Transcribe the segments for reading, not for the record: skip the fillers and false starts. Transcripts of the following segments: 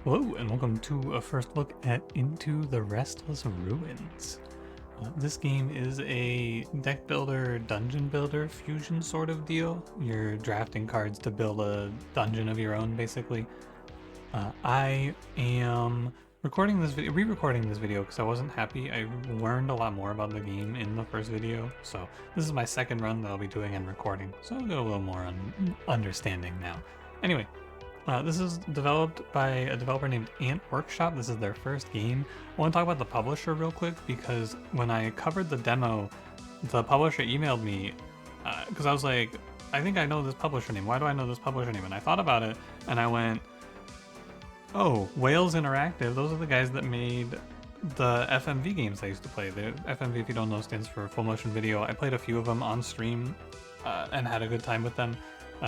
Hello, and welcome to a first look at Into the Restless Ruins. This game is a deck builder, dungeon builder fusion sort of deal. You're drafting cards to build a dungeon of your own, basically. I am recording this video, re-recording this video because I wasn't happy. I learned a lot more about the game in the first video, so this is my second run that I'll be doing and recording, so I'll get a little more understanding now. Anyway. This is developed by a developer named Ant Workshop. This is their first game. I want to talk about the publisher real quick because when I covered the demo, the publisher emailed me because I was like, I think I know this publisher name. Why do I know this publisher name? And I thought about it and I went, oh, Wales Interactive. Those are the guys that made the FMV games I used to play. The FMV, if you don't know, stands for full motion video. I played a few of them on stream and had a good time with them.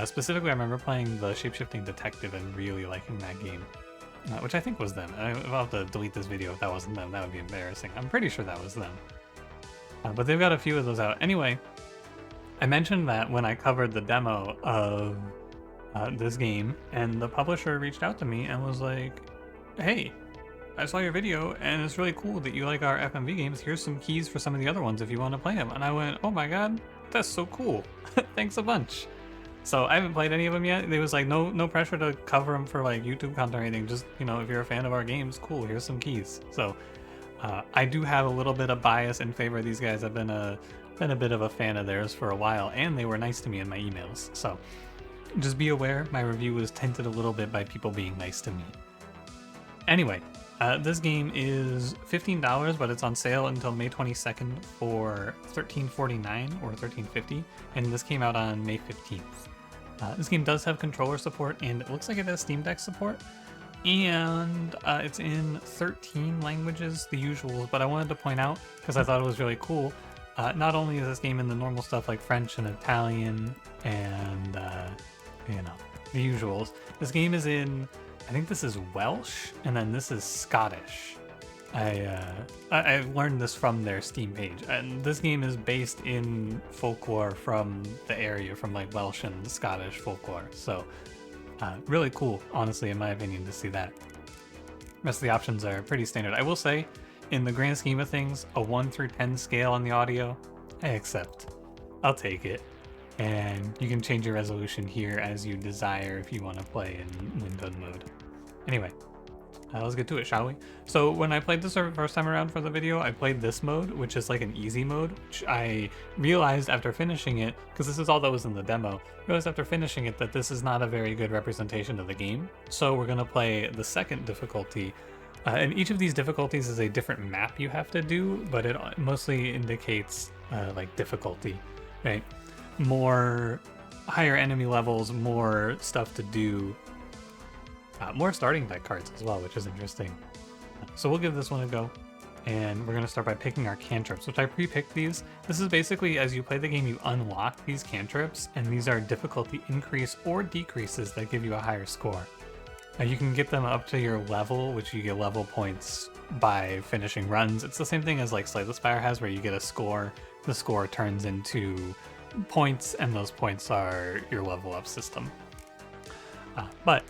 Specifically, I remember playing the Shapeshifting Detective and really liking that game, which I think was them. I'll have to delete this video if that wasn't them. That would be embarrassing. I'm pretty sure that was them. But they've got a few of those out. Anyway, I mentioned that when I covered the demo of this game, and the publisher reached out to me and was like, hey, I saw your video and it's really cool that you like our FMV games. Here's some keys for some of the other ones if you want to play them. And I went, oh my god, that's so cool. Thanks a bunch. So I haven't played any of them yet. There was like no pressure to cover them for like YouTube content or anything. Just, you know, if you're a fan of our games, cool, here's some keys. So I do have a little bit of bias in favor of these guys. I've been a bit of a fan of theirs for a while, and they were nice to me in my emails. So just be aware, my review was tinted a little bit by people being nice to me. Anyway, this game is $15, but it's on sale until May 22nd for $13.49 or $13.50, and this came out on May 15th. This game does have controller support, and it looks like it has Steam Deck support, and it's in 13 languages, the usuals, but I wanted to point out, because I thought it was really cool, not only is this game in the normal stuff like French and Italian and, you know, the usuals, this game is in, I think this is Welsh, and then this is Scottish. I learned this from their Steam page, and this game is based in folklore from the area, from like Welsh and Scottish folklore. So really cool, honestly, in my opinion, to see that. Rest of the options are pretty standard. I will say, in the grand scheme of things, a 1 through 10 scale on the audio, I accept. I'll take it. And you can change your resolution here as you desire if you want to play in windowed mode. Anyway. Let's get to it, shall we? So when I played this the first time around for the video, I played this mode, which is like an easy mode, which I realized after finishing it, because this is all that was in the demo, realized after finishing it that this is not a very good representation of the game. So we're going to play the second difficulty, and each of these difficulties is a different map you have to do, but it mostly indicates like difficulty, right? More higher enemy levels, more stuff to do. More starting deck cards as well, which is interesting. So we'll give this one a go, and we're going to start by picking our cantrips, which I pre-picked these. This is basically, as you play the game, you unlock these cantrips, and these are difficulty increase or decreases that give you a higher score. You can get them up to your level, which you get level points by finishing runs. It's the same thing as like Slay the Spire has, where you get a score, the score turns into points, and those points are your level up system. But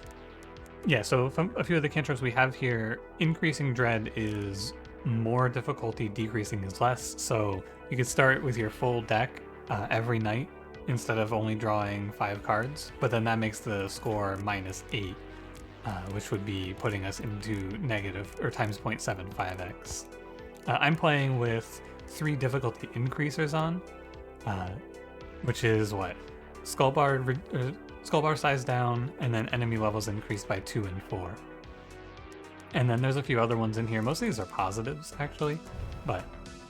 yeah, so from a few of the cantrips we have here, increasing dread is more difficulty, decreasing is less. So you could start with your full deck every night instead of only drawing 5 cards, but then that makes the score -8, which would be putting us into negative or times 0.75x. I'm playing with 3 difficulty increasers on, which is what? Skull bar size down, and then enemy levels increased by 2 and 4. And then there's a few other ones in here. Most of these are positives, actually. But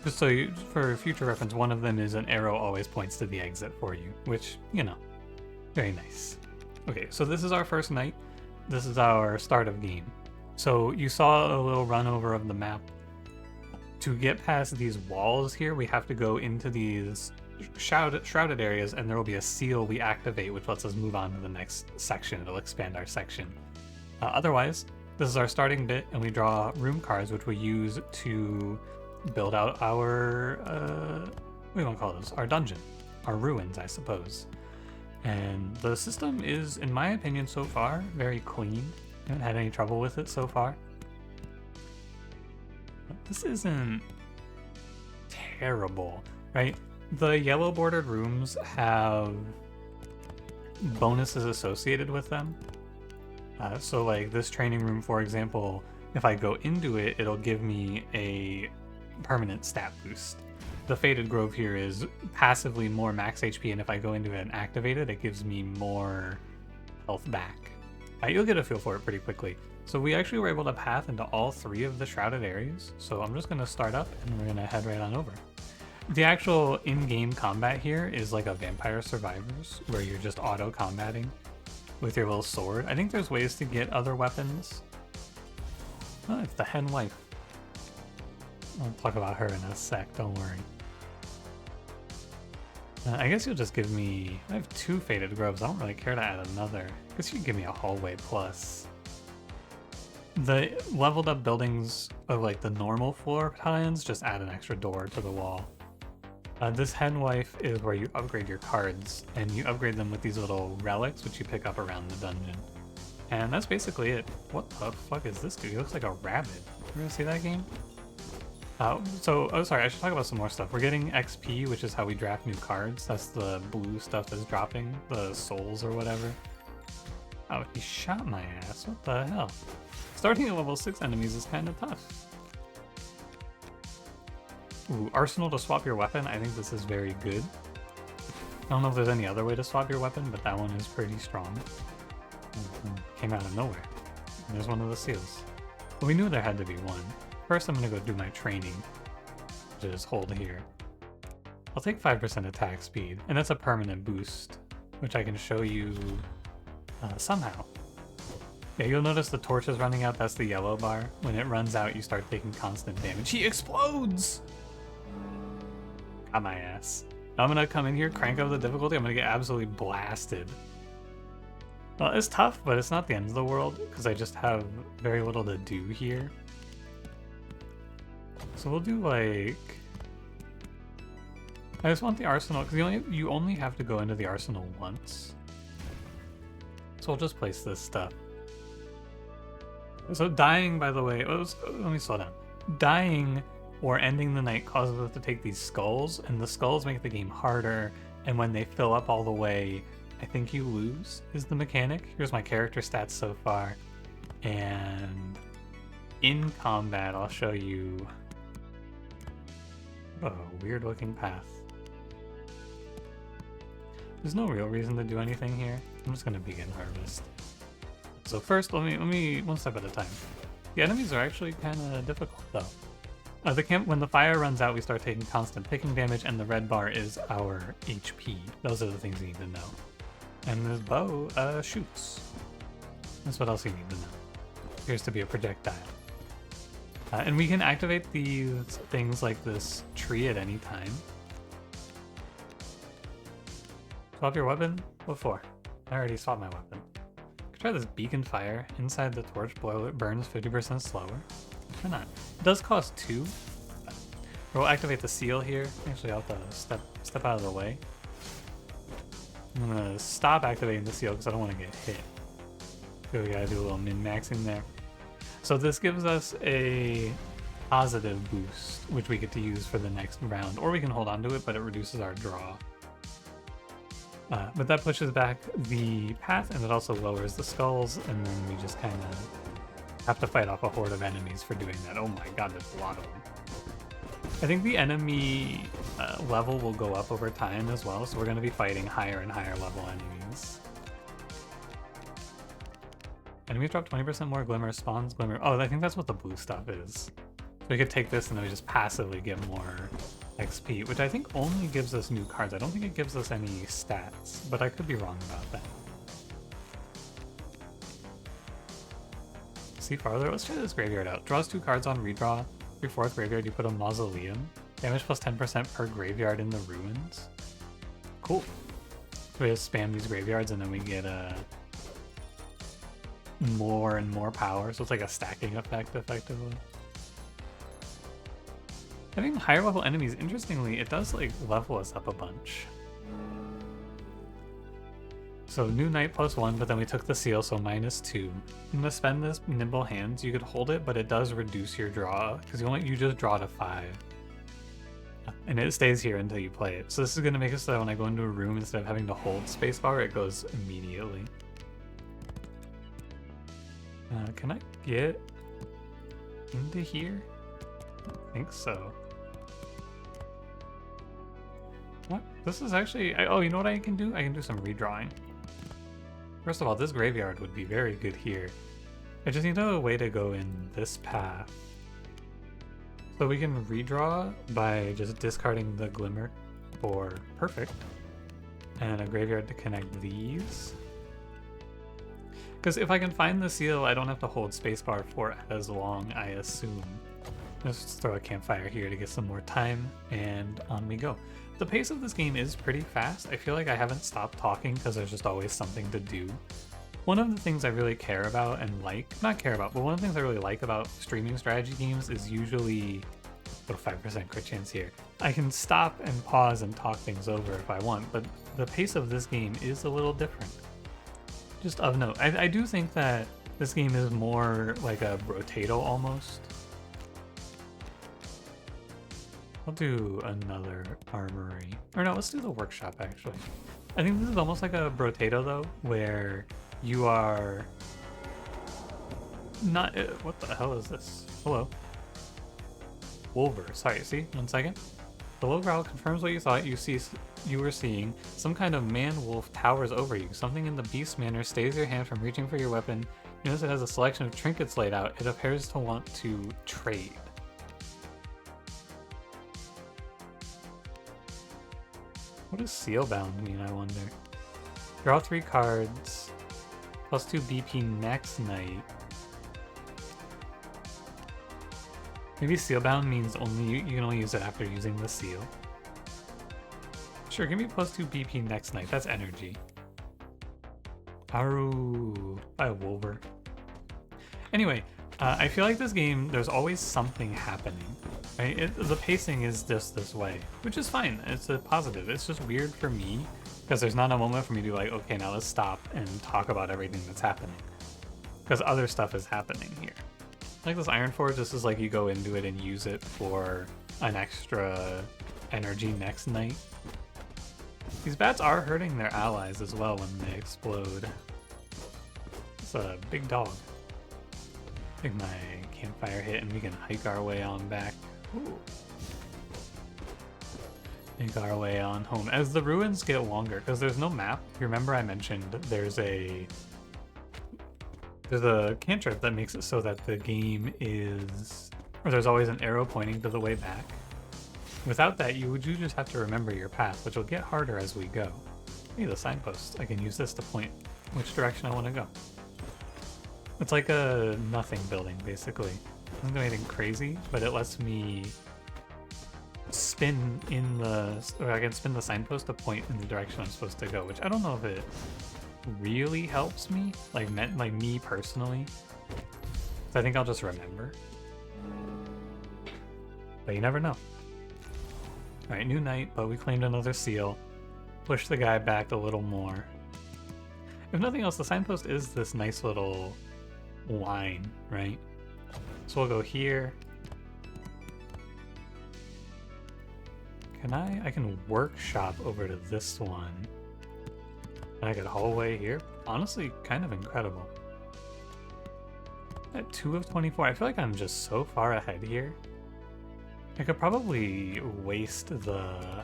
just so you, for future reference, one of them is an arrow always points to the exit for you, which, you know, very nice. Okay, so this is our first night. This is our start of game. So you saw a little run over of the map. To get past these walls here, we have to go into these shrouded areas, and there will be a seal we activate which lets us move on to the next section. It'll expand our section. Otherwise, this is our starting bit, and we draw room cards which we use to build out our what do you want to call this? Our dungeon, our ruins, I suppose. And the system is, in my opinion so far, very clean. Haven't had any trouble with it so far. This isn't terrible, right? The yellow bordered rooms have bonuses associated with them. So like this training room, for example, if I go into it, it'll give me a permanent stat boost. The Faded Grove here is passively more max HP, and if I go into it and activate it, it gives me more health back. You'll get a feel for it pretty quickly. So we actually were able to path into all 3 of the shrouded areas, so I'm just going to start up and we're going to head right on over. The actual in-game combat here is like a Vampire Survivors, where you're just auto-combating with your little sword. I think there's ways to get other weapons. Oh, it's the hen wife. I'll talk about her in a sec, don't worry. I guess you'll just give me... I have 2 Faded Groves, I don't really care to add another. I guess you can give me a hallway plus. The leveled up buildings of like the normal floor battalions just add an extra door to the wall. This hen wife is where you upgrade your cards, and you upgrade them with these little relics which you pick up around the dungeon. And that's basically it. What the fuck is this dude? He looks like a rabbit. You ever see that game? Oh, sorry, I should talk about some more stuff. We're getting XP, which is how we draft new cards. That's the blue stuff that's dropping, the souls or whatever. Oh, he shot my ass. What the hell? Starting at level 6 enemies is kind of tough. Ooh, arsenal to swap your weapon. I think this is very good. I don't know if there's any other way to swap your weapon, but that one is pretty strong. Came out of nowhere. And there's one of the seals. But we knew there had to be one. First, I'm going to go do my training. Just hold here. I'll take 5% attack speed, and that's a permanent boost, which I can show you somehow. Yeah, you'll notice the torch is running out. That's the yellow bar. When it runs out, you start taking constant damage. He explodes! Got my ass. Now I'm going to come in here, crank up the difficulty. I'm going to get absolutely blasted. Well, it's tough, but it's not the end of the world, because I just have very little to do here. So we'll do like... I just want the arsenal, because you only have to go into the arsenal once. So I'll just place this stuff. So dying, by the way, let me slow down. Dying or ending the night causes us to take these skulls, and the skulls make the game harder, and when they fill up all the way, I think you lose, is the mechanic. Here's my character stats so far, and in combat, I'll show you a weird looking path. There's no real reason to do anything here. I'm just gonna begin harvest. So first, let me one step at a time. The enemies are actually kind of difficult though. When the fire runs out, we start taking constant picking damage, and the red bar is our HP. Those are the things you need to know. And this bow shoots. That's what else you need to know. Appears to be a projectile. And we can activate these things like this tree at any time. Swap your weapon? What for? I already swapped my weapon. Could try this beacon fire. Inside the torch boiler burns 50% slower. Why not? It does cost 2. We'll activate the seal here. Actually, I'll have to step out of the way. I'm gonna stop activating the seal because I don't want to get hit. So we gotta do a little min-maxing there. So this gives us a positive boost, which we get to use for the next round, or we can hold on to it, but it reduces our draw. But that pushes back the path, and it also lowers the skulls, and then we just kind of have to fight off a horde of enemies for doing that. Oh my god, there's a lot of them. I think the enemy level will go up over time as well, so we're going to be fighting higher and higher level enemies. Enemies drop 20% more Glimour, spawns Glimour. Oh, I think that's what the blue stuff is. So we could take this and then we just passively get more XP, which I think only gives us new cards. I don't think it gives us any stats, but I could be wrong about that. See farther? Let's try this graveyard out. Draws 2 cards on redraw. Your 4th graveyard, you put a mausoleum. Damage plus 10% per graveyard in the ruins. Cool. We just spam these graveyards and then we get more and more power. So it's like a stacking effect, effectively. Having higher level enemies, interestingly, it does like level us up a bunch. So new knight +1, but then we took the seal, so -2. I'm gonna spend this nimble hands. You could hold it, but it does reduce your draw because you just draw to 5. And it stays here until you play it. So this is gonna make it so that when I go into a room, instead of having to hold spacebar, it goes immediately. Can I get into here? I think so. What? This is actually... oh, you know what I can do? I can do some redrawing. First of all, this graveyard would be very good here. I just need a way to go in this path. So we can redraw by just discarding the Glimour for perfect. And a graveyard to connect these. Because if I can find the seal, I don't have to hold spacebar for as long, I assume. Let's just throw a campfire here to get some more time, and on we go. The pace of this game is pretty fast. I feel like I haven't stopped talking because there's just always something to do. One of the things I really care about and like, not care about, but one of the things I really like about streaming strategy games is usually, what a 5% crit chance here. I can stop and pause and talk things over if I want, but the pace of this game is a little different. Just of note, I do think that this game is more like a Brotato almost. I'll do another armory. Or no, let's do the workshop actually. I think this is almost like a Brotato though, where you are not... what the hell is this? Hello. Wolver. Sorry, see? 1 second. The low growl confirms what you thought you were seeing. Some kind of man-wolf towers over you. Something in the beast manner stays your hand from reaching for your weapon. You notice it has a selection of trinkets laid out. It appears to want to trade. What does Sealbound mean, I wonder? Draw 3 cards. +2 BP next night. Maybe Sealbound means only you can only use it after using the seal. Sure, give me +2 BP next night. That's energy. Aru by Wolver. Anyway, I feel like this game, there's always something happening. Right? The pacing is just this way, which is fine. It's a positive. It's just weird for me because there's not a moment for me to be like, okay, now let's stop and talk about everything that's happening. Because other stuff is happening here. Like this Iron Forge, this is like you go into it and use it for an extra energy next night. These bats are hurting their allies as well when they explode. It's a big dog. I think my campfire hit and we can hike our way on back. Ooh. Make our way on home. As the ruins get longer, because there's no map. You remember I mentioned there's a cantrip that makes it so that the game is, or there's always an arrow pointing to the way back. Without that, you just have to remember your path, which will get harder as we go. Hey, the signpost. I can use this to point which direction I want to go. It's like a nothing building, basically. It doesn't do anything crazy, but it lets me spin or I can spin the signpost to point in the direction I'm supposed to go, which I don't know if it really helps me, like me personally. So I think I'll just remember. But you never know. Alright, new night, but we claimed another seal. Push the guy back a little more. If nothing else, the signpost is this nice little line, right? So we'll go here. I can workshop over to this one. And I could hallway here. Honestly, kind of incredible. At 2 of 24, I feel like I'm just so far ahead here. I could probably waste the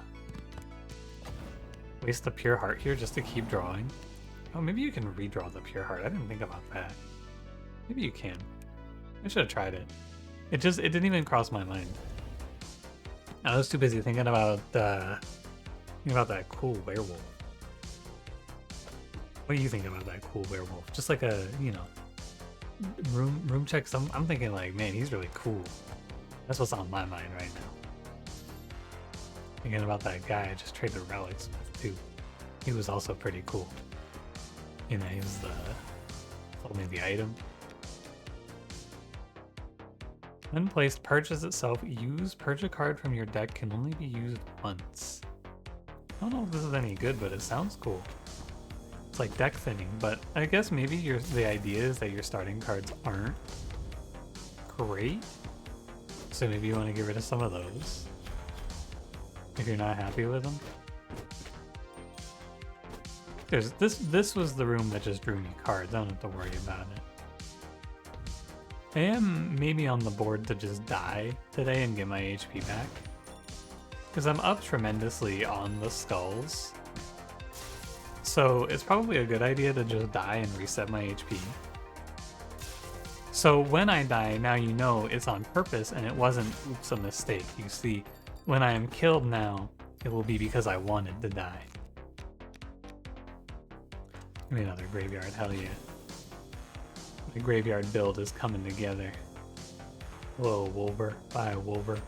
pure heart here just to keep drawing. Oh, maybe you can redraw the pure heart. I didn't think about that. Maybe you can. I should have tried it. It didn't even cross my mind. I was too busy thinking about that cool werewolf. What do you think about that cool werewolf? Just like a, room check. I'm thinking like, man, he's really cool. That's what's on my mind right now. Thinking about that guy I just traded relics with too. He was also pretty cool. He was told me the item. When placed, purchase itself. Use purge a card from your deck can only be used once. I don't know if this is any good, but it sounds cool. It's like deck thinning, but I guess maybe the idea is that your starting cards aren't great. So maybe you want to get rid of some of those if you're not happy with them. This was the room that just drew me cards. I don't have to worry about it. I am maybe on the board to just die today and get my HP back, because I'm up tremendously on the skulls. So it's probably a good idea to just die and reset my HP. So when I die, now you know it's on purpose and it wasn't, oops, a mistake. You see, when I am killed now, it will be because I wanted to die. Give me another graveyard, hell yeah. The graveyard build is coming together. Whoa, Wolver. Bye, Wolver.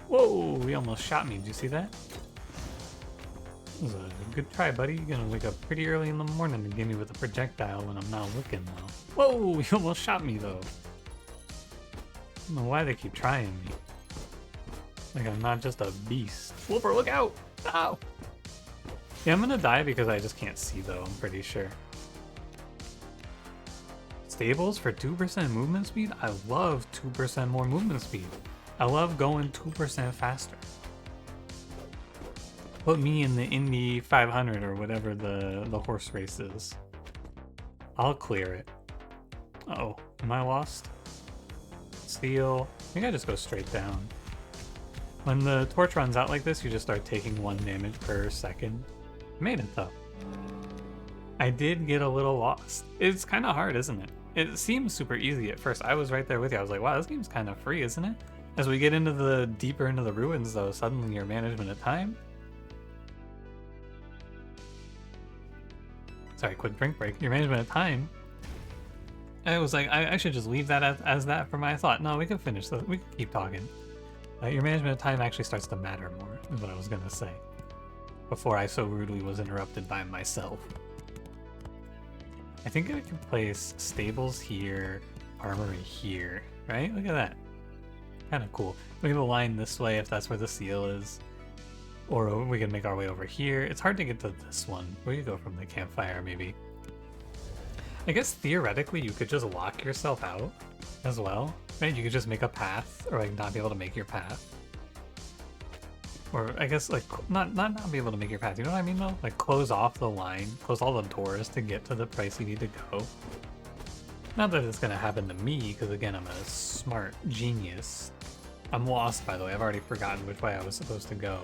Whoa, he almost shot me. Did you see that? That was a good try, buddy. You're gonna wake up pretty early in the morning to get me with a projectile when I'm not looking, though. Whoa, he almost shot me, though. I don't know why they keep trying me. Like I'm not just a beast. Wolver, look out! Ow! Yeah, I'm gonna die because I just can't see, though, I'm pretty sure. Stables for 2% movement speed? I love 2% more movement speed. I love going 2% faster. Put me in the Indy 500 or whatever the horse race is. I'll clear it. Uh-oh, am I lost? Steal. I think I just go straight down. When the torch runs out like this, you just start taking 1 damage per second. I made it though. I did get a little lost. It's kind of hard, isn't it? It seems super easy at first. I was right there with you. I was like, wow, this game's kind of free, isn't it? As we get into the deeper into the ruins though, suddenly your management of time. Sorry, quick drink break. Your management of time. I was like, I should just leave that as that for my thought. No, we can finish this. We can keep talking. Your management of time actually starts to matter more, is what I was gonna say. Before I so rudely was interrupted by myself. I think I can place stables here, armory here, right? Look at that. Kind of cool. We have a line this way if that's where the seal is. Or we can make our way over here. It's hard to get to this one. We could go from the campfire, maybe. I guess theoretically you could just lock yourself out as well, right? You could just make a path, or like not be able to make your path. Or I guess like not be able to make your path, you know what I mean though? Like close off the line, close all the doors to get to the place you need to go. Not that it's gonna happen to me, because again, I'm a smart genius. I'm lost, by the way. I've already forgotten which way I was supposed to go.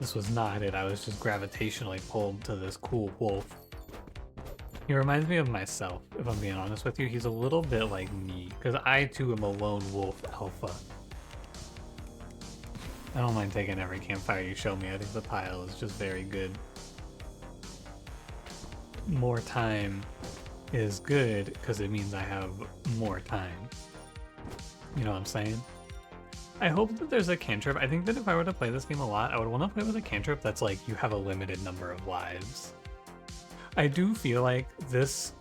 This was not it. I was just gravitationally pulled to this cool wolf. He reminds me of myself, if I'm being honest with you. He's a little bit like me, because I too am a lone wolf alpha. I don't mind taking every campfire you show me. I think the pile is just very good. More time is good because it means I have more time. You know what I'm saying? I hope that there's a cantrip. I think that if I were to play this game a lot, I would want to play with a cantrip that's like you have a limited number of lives. I do feel like this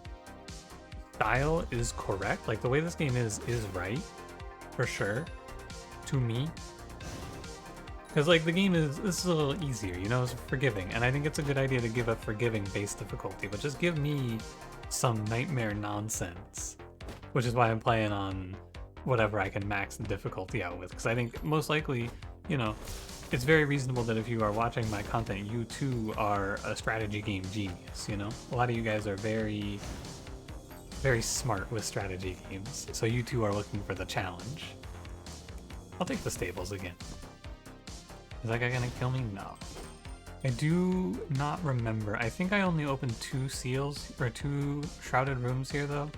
style is correct. Like the way this game is right, for sure, to me. Because like the game this is a little easier, you know, it's forgiving. And I think it's a good idea to give a forgiving base difficulty, but just give me some nightmare nonsense. Which is why I'm playing on whatever I can max the difficulty out with. Because I think most likely, you know, it's very reasonable that if you are watching my content, you too are a strategy game genius, you know? A lot of you guys are very, very smart with strategy games. So you too are looking for the challenge. I'll take the stables again. Is that guy gonna kill me? No. I do not remember. I think I only opened 2 seals, or 2 shrouded rooms here though.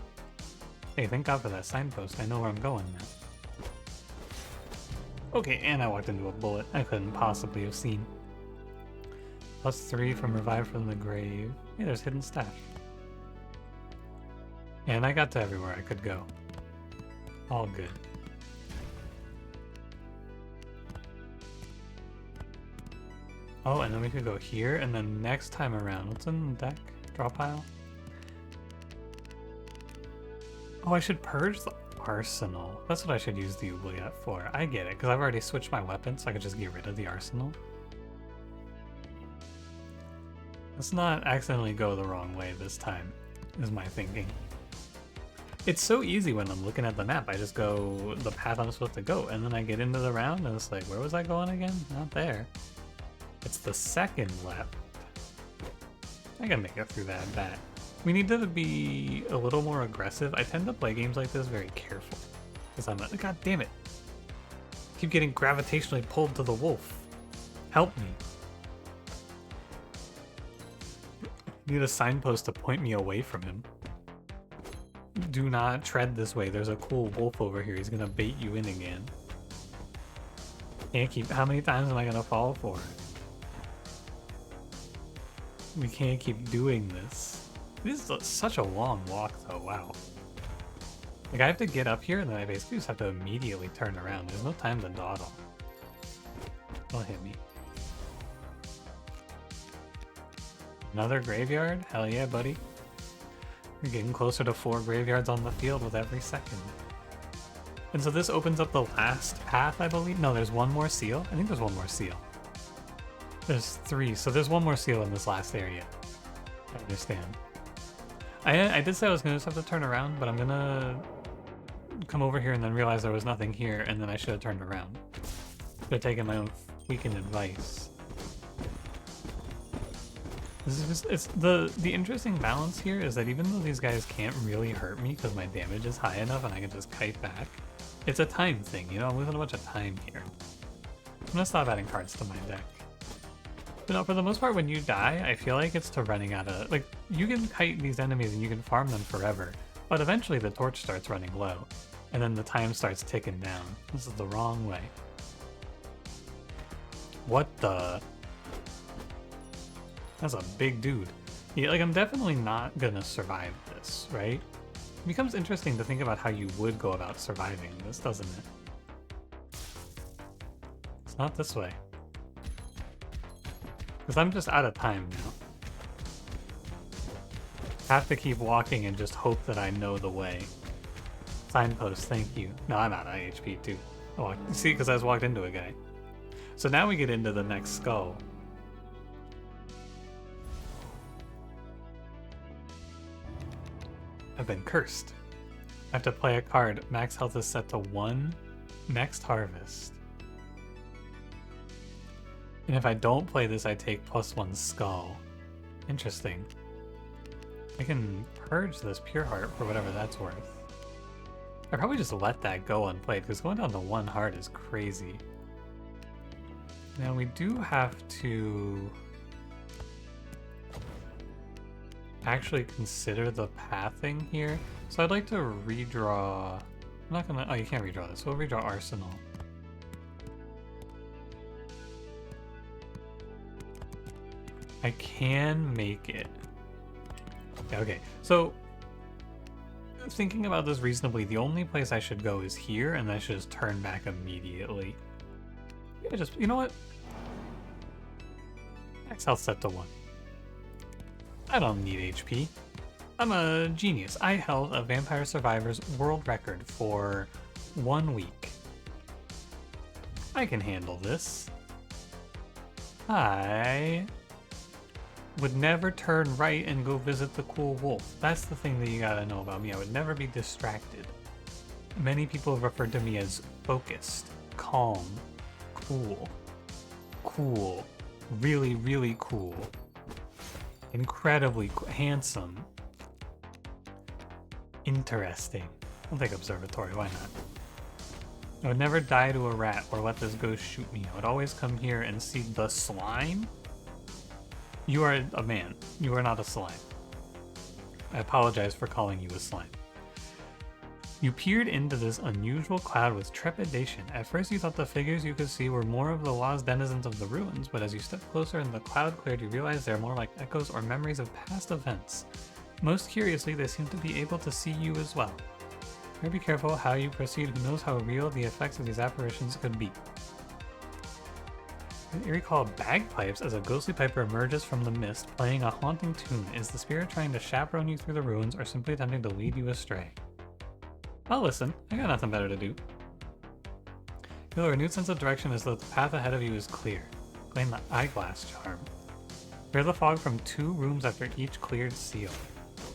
Hey, thank God for that signpost. I know where I'm going now. Okay, and I walked into a bullet I couldn't possibly have seen. +3 from Revive from the Grave. Hey, there's Hidden Stash. And I got to everywhere I could go. All good. Oh, and then we could go here, and then next time around, what's in the deck? Draw pile? Oh, I should purge the arsenal. That's what I should use the oubliette for. I get it, because I've already switched my weapon, so I could just get rid of the arsenal. Let's not accidentally go the wrong way this time, is my thinking. It's so easy when I'm looking at the map. I just go the path I'm supposed to go, and then I get into the round and it's like, where was I going again? Not there. It's the second left. I can make it through that. We need to be a little more aggressive. I tend to play games like this very careful. Because I'm like, god damn it. Keep getting gravitationally pulled to the wolf. Help me. Need a signpost to point me away from him. Do not tread this way. There's a cool wolf over here. He's gonna bait you in again. Can't keep. How many times am I gonna fall for it? We can't keep doing this. This is such a long walk, though. Wow. Like I have to get up here, and then I basically just have to immediately turn around. There's no time to dawdle. Don't hit me. Another graveyard? Hell yeah, buddy. We're getting closer to 4 graveyards on the field with every second. And so this opens up the last path, I believe. No, there's one more seal. I think there's one more seal. There's 3, so there's one more seal in this last area. I understand. I did say I was going to just have to turn around, but I'm going to come over here and then realize there was nothing here, and then I should have turned around. Should have taken my own freaking advice. This is just, it's the interesting balance here is that even though these guys can't really hurt me because my damage is high enough and I can just kite back, it's a time thing, you know, I'm losing a bunch of time here. I'm gonna stop adding cards to my deck. But no, for the most part when you die, I feel like it's to running out of, like, you can kite these enemies and you can farm them forever, but eventually the torch starts running low, and then the time starts ticking down. This is the wrong way. What the? That's a big dude. Yeah, like I'm definitely not gonna survive this, right? It becomes interesting to think about how you would go about surviving this, doesn't it? It's not this way. Because I'm just out of time now. Have to keep walking and just hope that I know the way. Signpost, thank you. No, I'm out of HP too. Oh, see, because I just walked into a guy. So now we get into the next skull. I've been cursed. I have to play a card. Max health is set to 1 next harvest. And if I don't play this, I take +1 skull. Interesting. I can purge this pure heart for whatever that's worth. I probably just let that go unplayed, because going down to 1 heart is crazy. Now we do have to actually consider the pathing here. So I'd like to redraw. I'm not gonna. Oh, you can't redraw this. We'll redraw Arsenal. I can make it. Okay, so thinking about this reasonably, the only place I should go is here, and I should just turn back immediately. Yeah, just, you know what? Max health set to 1. I don't need HP. I'm a genius. I held a Vampire Survivor's world record for 1 week. I can handle this. I would never turn right and go visit the cool wolf. That's the thing that you gotta know about me. I would never be distracted. Many people have referred to me as focused, calm, cool, really, really cool, incredibly handsome, interesting. I'll take observatory, why not? I would never die to a rat or let this ghost shoot me. I would always come here and see the slime. You are a man. You are not a slime. I apologize for calling you a slime. You peered into this unusual cloud with trepidation. At first you thought the figures you could see were more of the lost denizens of the ruins, but as you stepped closer and the cloud cleared, you realized they are more like echoes or memories of past events. Most curiously, they seem to be able to see you as well. Better be careful how you proceed. Who knows how real the effects of these apparitions could be. An eerie call of bagpipes as a ghostly piper emerges from the mist, playing a haunting tune. Is the spirit trying to chaperone you through the ruins or simply attempting to lead you astray? I'll listen. I got nothing better to do. Feel a renewed sense of direction as though the path ahead of you is clear. Claim the eyeglass charm. Clear the fog from 2 rooms after each cleared seal.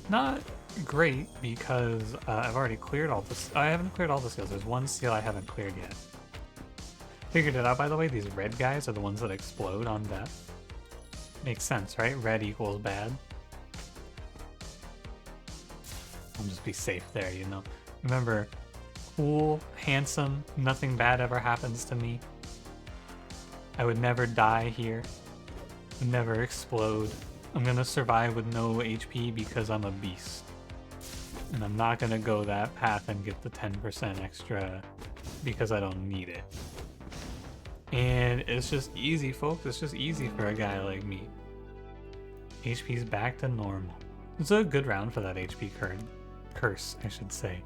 Not great because I've already cleared all this. I haven't cleared all the seals. There's 1 seal I haven't cleared yet. Figured it out, by the way. These red guys are the ones that explode on death. Makes sense, right? Red equals bad. I'll just be safe there, you know. Remember, cool, handsome, nothing bad ever happens to me. I would never die here. Would never explode. I'm gonna survive with no HP because I'm a beast. And I'm not gonna go that path and get the 10% extra because I don't need it. And it's just easy, folks. It's just easy for a guy like me. HP's back to normal. It's a good round for that HP curse, I should say.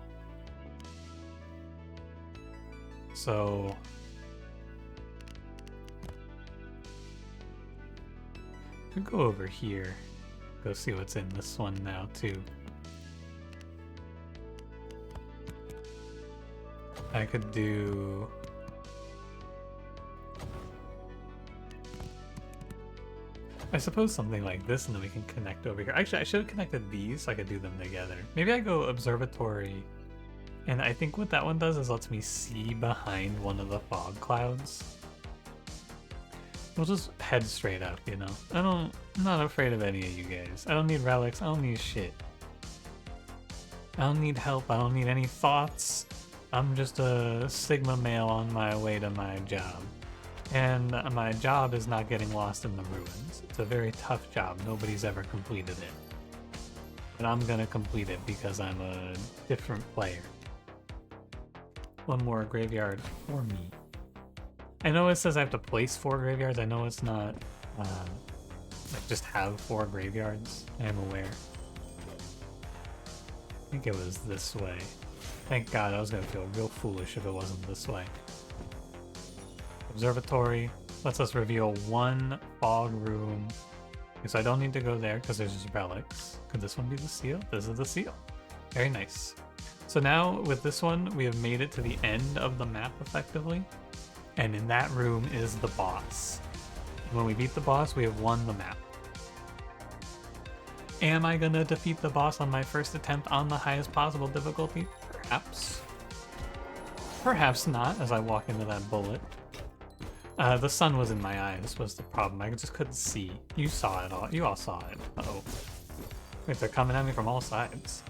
So could go over here, go see what's in this one now too. I could do I suppose something like this, and then we can connect over here. Actually, I should have connected these so I could do them together. Maybe I go observatory, and I think what that one does is lets me see behind one of the fog clouds. We'll just head straight up, you know? I'm not afraid of any of you guys. I don't need relics, I don't need shit. I don't need help, I don't need any thoughts. I'm just a Sigma male on my way to my job. And my job is not getting lost in the ruins. It's a very tough job. Nobody's ever completed it. But I'm gonna complete it because I'm a different player. One more graveyard for me. I know it says I have to place 4 graveyards. I know it's not like just have 4 graveyards. I am aware. I think it was this way. Thank God, I was gonna feel real foolish if it wasn't this way. Observatory lets us reveal 1 fog room. Okay, so I don't need to go there because there's just relics. Could this one be the seal? This is the seal. Very nice. So now with this one, we have made it to the end of the map effectively. And in that room is the boss. And when we beat the boss, we have won the map. Am I gonna defeat the boss on my first attempt on the highest possible difficulty? Perhaps. Perhaps not, as I walk into that bullet. The sun was in my eyes was the problem. I just couldn't see. You saw it all. You all saw it. Uh-oh. Wait, they're coming at me from all sides.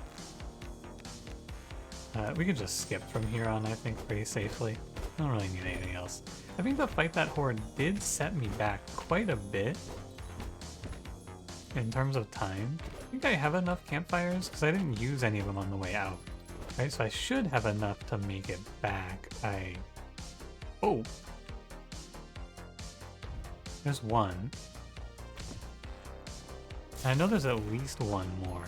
We could just skip from here on, I think, pretty safely. I don't really need anything else. I think the fight that horde did set me back quite a bit in terms of time. I think I have enough campfires because I didn't use any of them on the way out. Right, so I should have enough to make it back. I hope. There's one. I know there's at least one more.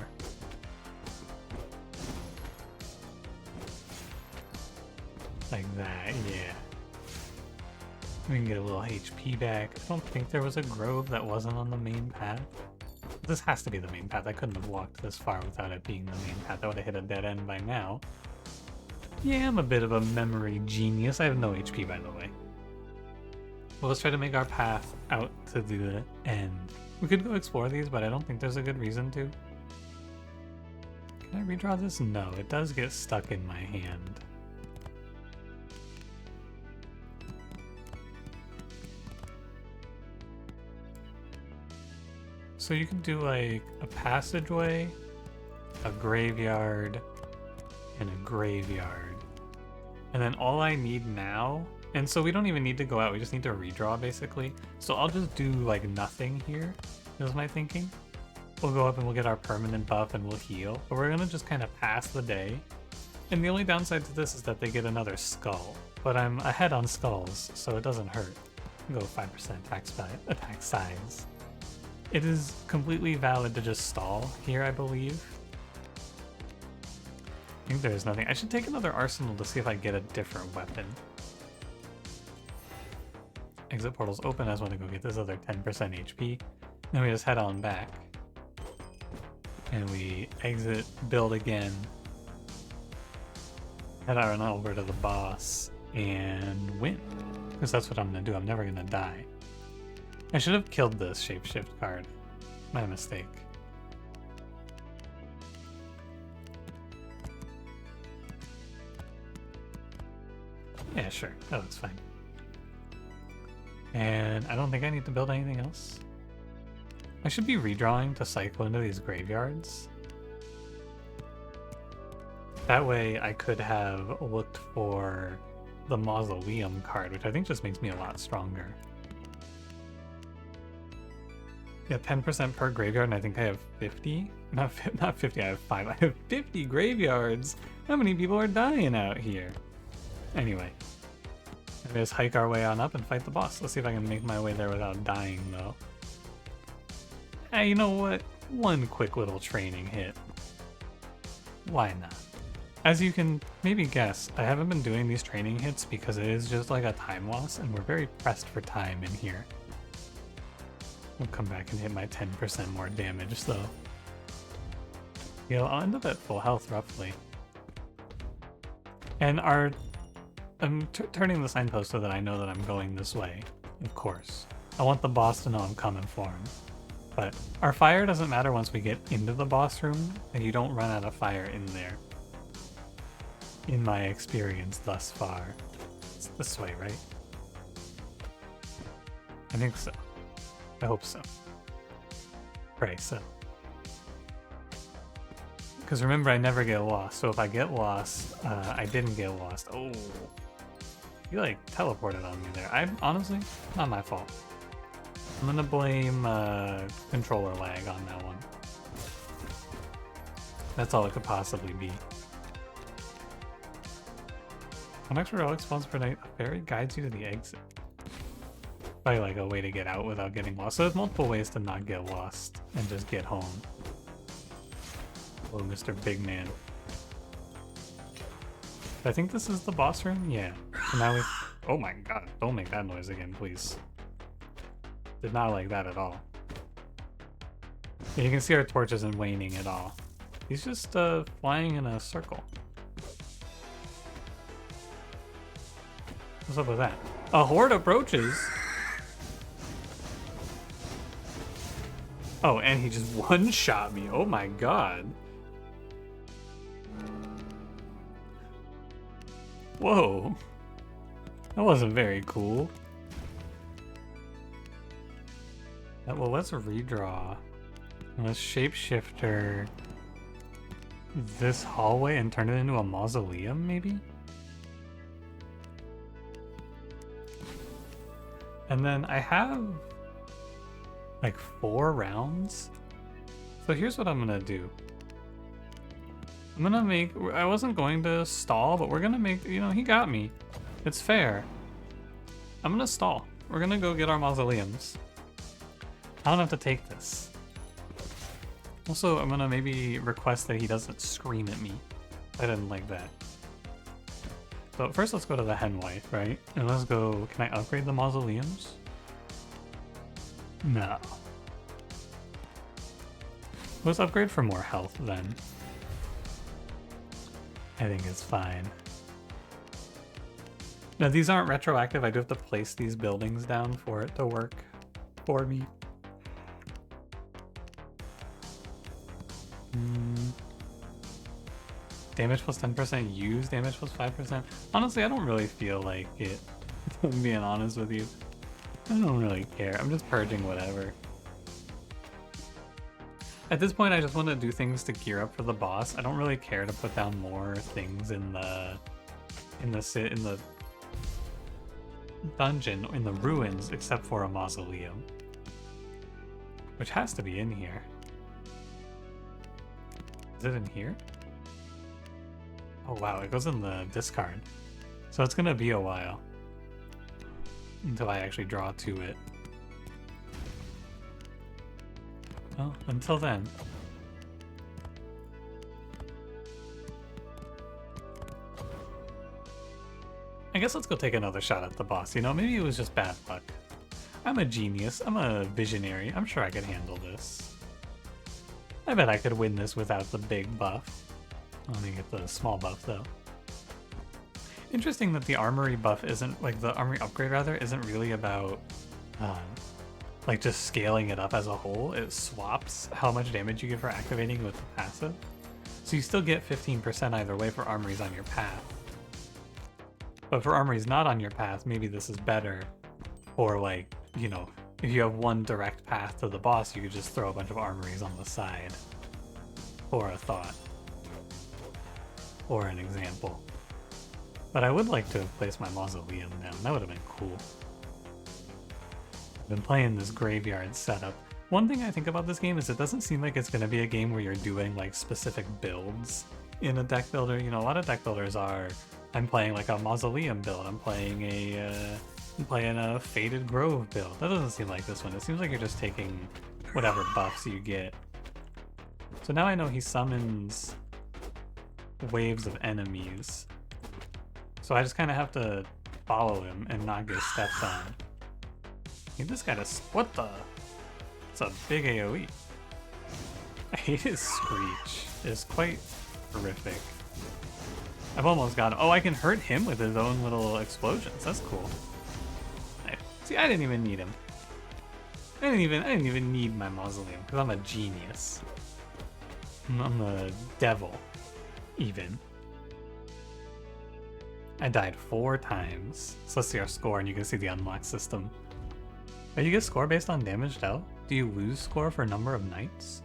Like that, yeah. We can get a little HP back. I don't think there was a grove that wasn't on the main path. This has to be the main path. I couldn't have walked this far without it being the main path. I would have hit a dead end by now. Yeah, I'm a bit of a memory genius. I have no HP, by the way. Well, let's try to make our path out to the end. We could go explore these, but I don't think there's a good reason to. Can I redraw this? No, it does get stuck in my hand. So you can do like a passageway, a graveyard, and a graveyard. And then all I need now, and so we don't even need to go out, we just need to redraw basically. So I'll just do like nothing here, is my thinking. We'll go up and we'll get our permanent buff and we'll heal. But we're gonna just kind of pass the day. And the only downside to this is that they get another skull. But I'm ahead on skulls, so it doesn't hurt. Go 5% attack size. It is completely valid to just stall here, I believe. I think there's nothing. I should take another arsenal to see if I get a different weapon. Exit portal's open. I just want to go get this other 10% HP. Then we just head on back. And we exit, build again. Head on over to the boss and win. Because that's what I'm going to do. I'm never going to die. I should have killed this shapeshift card. My mistake. Yeah, sure. That looks fine. And I don't think I need to build anything else. I should be redrawing to cycle into these graveyards. That way I could have looked for the Mausoleum card, which I think just makes me a lot stronger. Yeah, 10% per graveyard, and I think I have 50? Not 50, I have 5. I have 50 graveyards! How many people are dying out here? Anyway. Let's hike our way on up and fight the boss. Let's see if I can make my way there without dying, though. Hey, you know what? One quick little training hit. Why not? As you can maybe guess, I haven't been doing these training hits because it is just like a time loss, and we're very pressed for time in here. I'll come back and hit my 10% more damage, though. I'll end up at full health, roughly. And I'm turning the signpost so that I know that I'm going this way, of course. I want the boss to know I'm coming for him. But our fire doesn't matter once we get into the boss room, and you don't run out of fire in there. In my experience thus far. It's this way, right? I think so. I hope so. Pray so. Because remember, I never get lost, so if I get lost, I didn't get lost. Oh. You like teleported on me there. Honestly, not my fault. I'm gonna blame controller lag on that one. That's all it could possibly be. One extra relic spawns per night. A fairy guides you to the exit. Probably like a way to get out without getting lost. So there's multiple ways to not get lost and just get home. Hello, Mr. Big Man. I think this is the boss room? Yeah. So now we... Oh my god, don't make that noise again, please. Did not like that at all. Yeah, you can see our torch isn't waning at all. He's just flying in a circle. What's up with that? A horde approaches! Oh, and he just one-shot me. Oh my god. Whoa. That wasn't very cool. Well, let's redraw. Let's shapeshifter this hallway and turn it into a mausoleum, maybe? And then I have like 4 rounds. So here's what I'm gonna do. I'm gonna make, I wasn't going to stall, but we're gonna make, you know, he got me. It's fair. I'm gonna stall. We're gonna go get our mausoleums. I don't have to take this. Also, I'm gonna maybe request that he doesn't scream at me. I didn't like that. So first let's go to the hen wife, right? And let's go, can I upgrade the mausoleums? No. Let's upgrade for more health then. I think it's fine. Now these aren't retroactive, I do have to place these buildings down for it to work for me. Damage plus 10%, use damage plus 5%. Honestly, I don't really feel like it, if I'm being honest with you. I don't really care, I'm just purging whatever. At this point, I just want to do things to gear up for the boss. I don't really care to put down more things in the dungeon, in the ruins, except for a mausoleum. Which has to be in here. Is it in here? Oh wow, it goes in the discard. So it's gonna be a while until I actually draw to it. Well, until then. I guess let's go take another shot at the boss, you know? Maybe it was just bad luck. I'm a genius, I'm a visionary, I'm sure I could handle this. I bet I could win this without the big buff. Let me get the small buff though. Interesting that the armory buff isn't, like the armory upgrade rather, isn't really about like just scaling it up as a whole, it swaps how much damage you get for activating with the passive. So you still get 15% either way for armories on your path. But for armories not on your path, maybe this is better. Or like, you know, if you have one direct path to the boss, you could just throw a bunch of armories on the side. For a thought. Or an example. But I would like to have placed my mausoleum down. That would have been cool. I've been playing this graveyard setup. One thing I think about this game is it doesn't seem like it's going to be a game where you're doing like specific builds in a deck builder. You know, a lot of deck builders are, I'm playing like a mausoleum build, I'm playing a Faded Grove build. That doesn't seem like this one. It seems like you're just taking whatever buffs you get. So now I know he summons waves of enemies. So I just kind of have to follow him and not get stepped on. Need this guy to... What the... It's a big AoE. I hate his screech. It's quite horrific. I've almost got him. Oh, I can hurt him with his own little explosions. That's cool. See, I didn't even need him. I didn't even need my mausoleum because I'm a genius. I'm a devil, even. I died 4 times. So let's see our score, and you can see the unlock system. Oh, you get score based on damage dealt? Do you lose score for number of nights?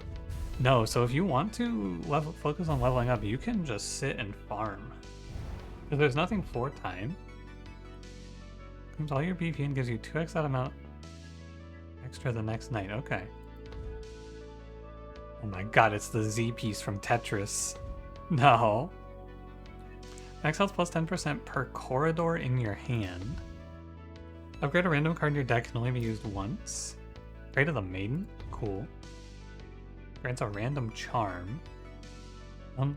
No, so if you want to focus on leveling up, you can just sit and farm. Because there's nothing for time. Comes all your BP and gives you 2x that amount extra the next night. Okay. Oh my god, it's the Z piece from Tetris. No. Max health plus 10% per corridor in your hand. Upgrade a random card in your deck can only be used once. Upgrade of the Maiden? Cool. Grants a random charm. I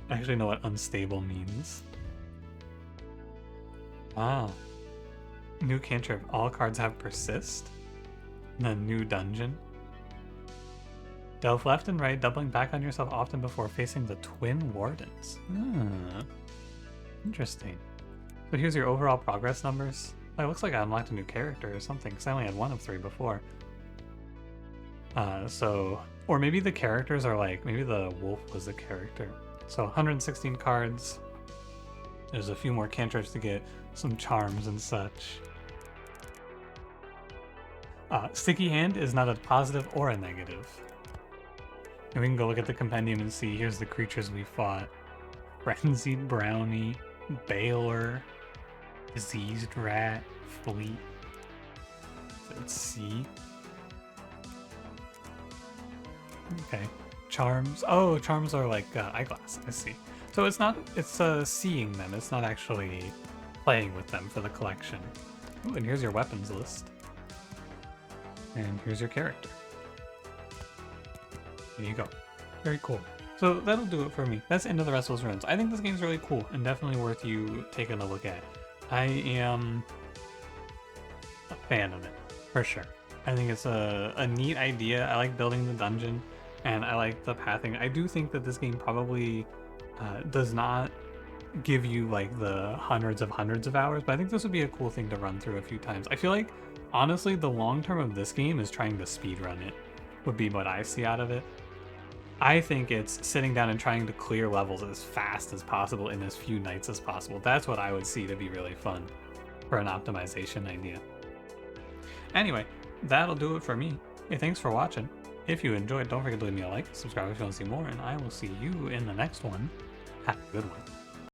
actually know what unstable means. Ah. New cantrip. All cards have persist. And then new dungeon. Delve left and right, doubling back on yourself often before facing the twin wardens. Interesting. So here's your overall progress numbers. Oh, it looks like I unlocked a new character or something, because I only had 1 of 3 before. Or maybe the characters are like, maybe the wolf was the character. So 116 cards. There's a few more cantrips to get, some charms and such. Sticky hand is not a positive or a negative. And we can go look at the compendium and see, here's the creatures we fought. Frenzied Brownie, Baylor, Diseased Rat, Fleet. Let's see. Okay. Charms. Oh, charms are like eyeglass. I see. So it's not, it's seeing them. It's not actually playing with them for the collection. Ooh, and here's your weapons list. And here's your character. There you go. Very cool. So that'll do it for me. That's Into the Restless Ruins. I think this game's really cool and definitely worth you taking a look at. I am a fan of it, for sure. I think it's a neat idea. I like building the dungeon, and I like the pathing. I do think that this game probably does not give you like the hundreds of hours, but I think this would be a cool thing to run through a few times. I feel like, honestly, the long term of this game is trying to speedrun it, would be what I see out of it. I think it's sitting down and trying to clear levels as fast as possible in as few nights as possible. That's what I would see to be really fun for an optimization idea. Anyway, that'll do it for me. Hey, thanks for watching. If you enjoyed, don't forget to leave me a like, subscribe if you want to see more, and I will see you in the next one. Have a good one.